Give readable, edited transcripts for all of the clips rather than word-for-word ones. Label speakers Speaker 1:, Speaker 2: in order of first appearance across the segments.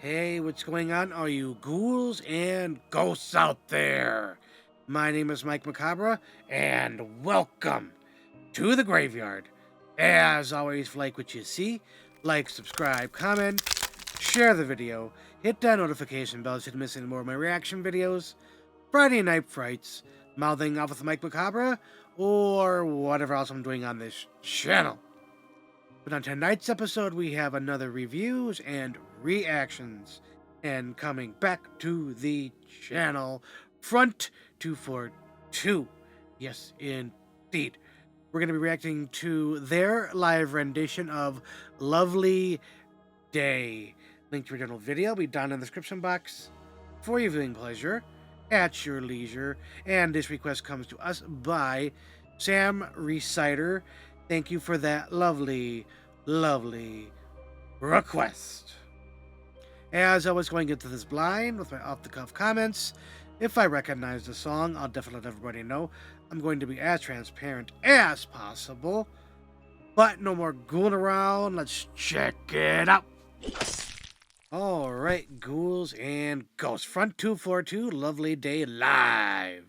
Speaker 1: Hey, what's going on, all you ghouls and ghosts out there? My name is Mike Macabre, and welcome to the graveyard. As always, if you like what you see, like, subscribe, comment, share the video, hit that notification bell so you don't miss any more of my reaction videos, Friday Night Frights, mouthing off with Mike Macabre, or whatever else I'm doing on this channel. But on tonight's episode, we have another reviews and reactions. And coming back to the channel, Front 242. Yes, indeed. We're going to be reacting to their live rendition of Lovely Day. Link to original video will be down in the description box for your viewing pleasure at your leisure. And this request comes to us by Sam Reciter. Thank you for that lovely request. As I was going into this blind with my off-the-cuff comments, if I recognize the song, I'll definitely let everybody know. I'm going to be as transparent as possible. But no more ghouling around. Let's check it out. Alright, ghouls and ghosts. Front 242, Lovely Day Live.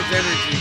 Speaker 1: ghouls energy.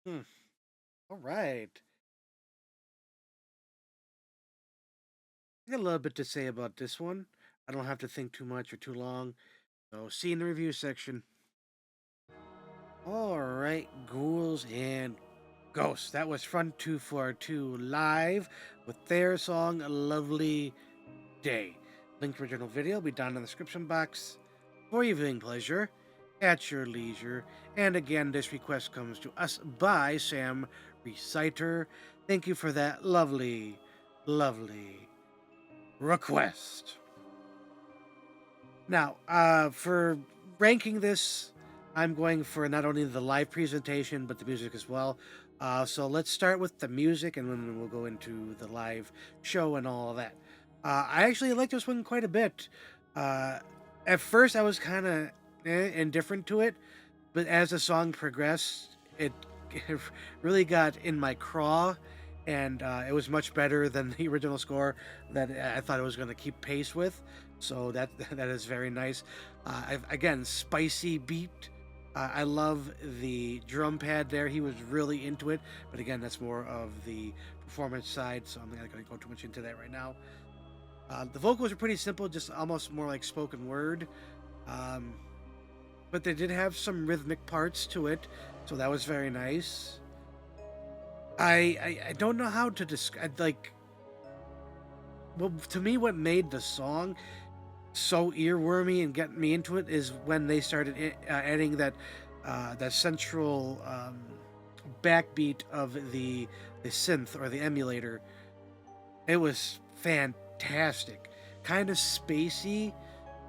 Speaker 1: Hmm. All right. I got a little bit to say about this one. I don't have to think too much or too long. So, see you in the review section. All right, ghouls and ghosts. That was Front 242 live with their song "Lovely Day." Link to original video will be down in the description box for your viewing pleasure at your leisure. And again, this request comes to us by Sam Reciter. Thank you for that lovely, lovely request. Now, for ranking this, I'm going for not only the live presentation but the music as well. So let's start with the music, and then we'll go into the live show and all of that. I actually like this one quite a bit. Uh, at first, I was kind of indifferent to it, but as the song progressed, it really got in my craw, and it was much better than the original score that I thought it was going to keep pace with. So that that is very nice. Again, spicy beat. I love the drum pad there. He was really into it, but again, that's more of the performance side, so I'm not going to go too much into that right now. The vocals are pretty simple, just almost more like spoken word. Um, but they did have some rhythmic parts to it, so that was very nice. I don't know how to describe, like, well, to me, what made the song so earwormy and getting me into it is when they started adding that central backbeat of the synth or the emulator. It was fantastic, kind of spacey,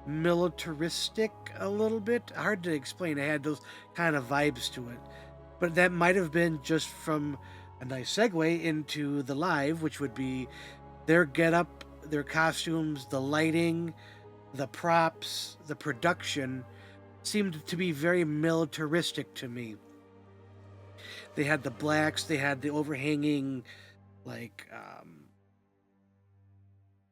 Speaker 1: militaristic a little bit. Hard to explain. It had those kind of vibes to it, but that might have been just from a nice segue into the live, which would be their getup, their costumes, the lighting, the props, the production seemed to be very militaristic to me. They had the blacks, they had the overhanging, like,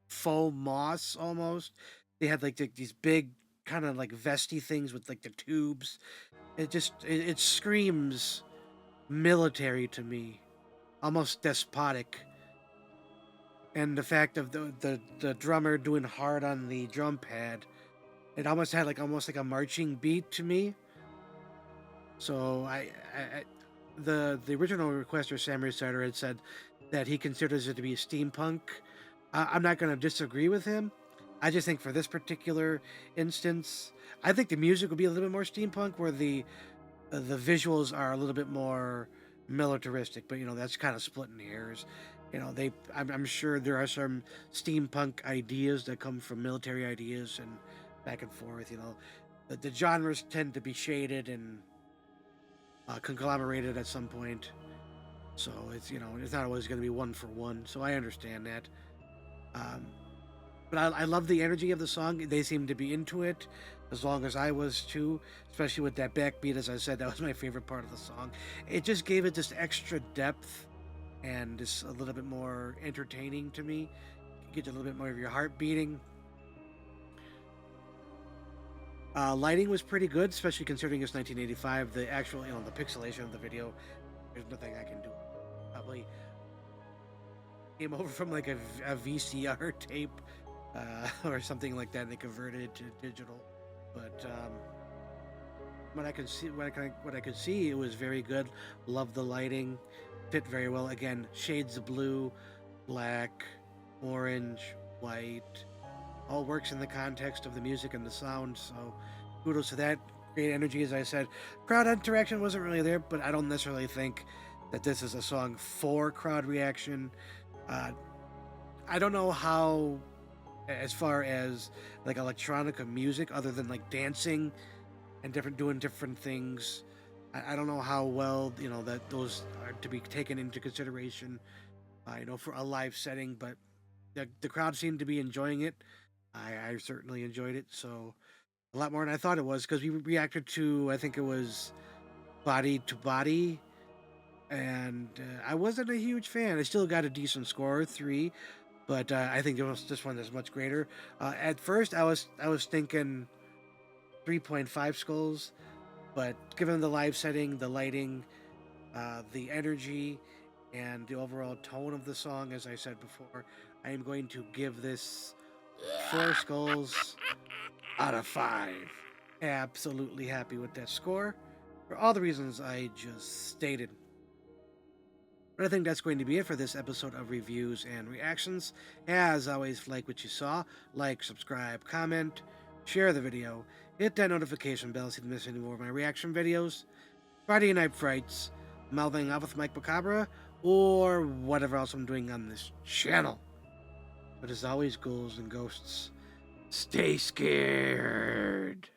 Speaker 1: faux moss almost. They had like these big kind of like vesty things with like the tubes. It screams military to me, almost despotic. And the fact of the drummer doing hard on the drum pad, it almost like a marching beat to me. So the original requester Samurai Cider had said that he considers it to be steampunk. I'm not going to disagree with him. I just think for this particular instance, I think the music would be a little bit more steampunk, where the visuals are a little bit more militaristic. But that's kind of splitting hairs. I'm sure there are some steampunk ideas that come from military ideas and back and forth. The genres tend to be shaded and conglomerated at some point. So it's not always going to be one for one. So I understand that. Um, But I love the energy of the song. They seemed to be into it, as long as I was too. Especially with that backbeat, as I said, that was my favorite part of the song. It just gave it this extra depth and just a little bit more entertaining to me. Get a little bit more of your heart beating. Lighting was pretty good, especially considering it's 1985. The actual, the pixelation of the video, there's nothing I can do. Probably came over from like a VCR tape or something like that. And they converted it to digital, but what I could see, it was very good. Love the lighting, fit very well. Again, shades of blue, black, orange, white, all works in the context of the music and the sound. So kudos to that. Great energy, as I said. Crowd interaction wasn't really there, but I don't necessarily think that this is a song for crowd reaction. I don't know how, as far as like electronica music, other than like dancing and doing different things. I don't know how well that those are to be taken into consideration, for a live setting. But the crowd seemed to be enjoying it. I certainly enjoyed it. So a lot more than I thought it was, because we reacted to, I think it was Body to Body, and I wasn't a huge fan. I still got a decent score, 3, but I think this one is much greater. At first, I was thinking 3.5 skulls, but given the live setting, the lighting, the energy, and the overall tone of the song, as I said before, I am going to give this 4 skulls out of 5. Absolutely happy with that score for all the reasons I just stated. But I think that's going to be it for this episode of Reviews and Reactions. As always, like what you saw, like, subscribe, comment, share the video, hit that notification bell so you don't miss any more of my reaction videos, Friday Night Frights, mouthing off with Mike Macabre, or whatever else I'm doing on this channel. But as always, ghouls and ghosts, stay scared.